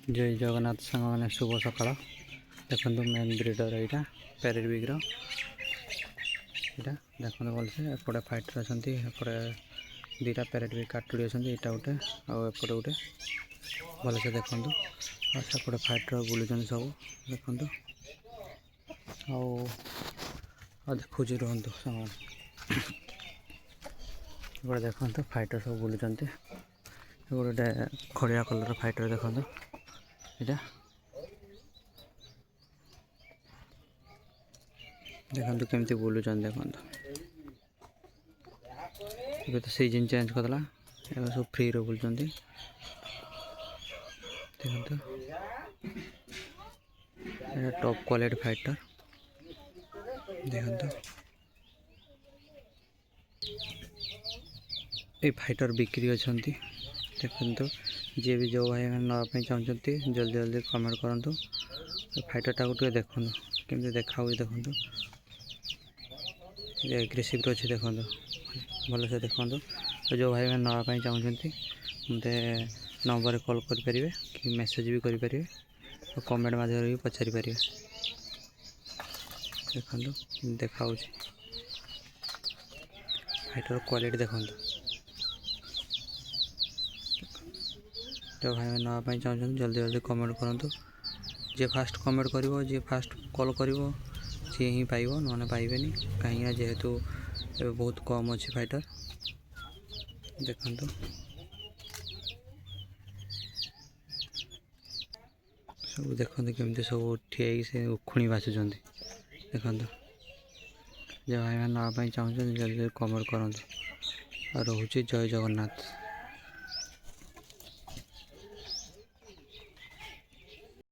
जय जगन्नाथ सांग मैंने शुभ सकाल देखो मेन ब्रिडर यहाँ पैरेट बिग्र यहाँ देखते भलसे एपटे फाइटर अच्छा एपटे दीटा पैरेट भी काटुड़ी अच्छा यहाँ गोटे आउटे गोटे भलसे देखु सेपटे फाइटर बुलूँ सब देखु देखुची रुहतु सारे देखो फाइटर सब बुलूँ गोटे खड़िया कलर फाइटर देखो यहाँ देखो केमती बुलूँ देखो ये तो सीजन चेंज करदेला सब फ्री रो बुलूँ देखो टॉप क्वालिटी फाइटर देखो ये फाइटर बिक्री अच्छा देखो जी भी जो भाई मैंने नापी चाहते जल्दी जल्दी कमेंट करूँ फाइटर टाक देखो केमती देखा देखो एग्रेसिव अच्छे देखो भलसे देखो जो भाई मैंने नापी चाहते मत नंबर कॉल करेंगे कि मेसेज भी करेंगे और कमेंट मध्यम भी पचारि पारे देखो देखा फाइटर क्वालिटी देखो जो भाई मैंने नापी चाहते जल्दी जल्दी कमेंट करूँ जे फास्ट कमेंट कर जी फास्ट कॉल कर सी ही पाइब ना पाइबे कहीं जेहेतु बहुत कम अच्छी फाइटर देखो सब देखते केमती सब ठिया से उखुणी बाचुं देखो जो भाई मैंने नापी चाहते जल्दी जल्दी कमेंट करूँ रोचे जय जगन्नाथ।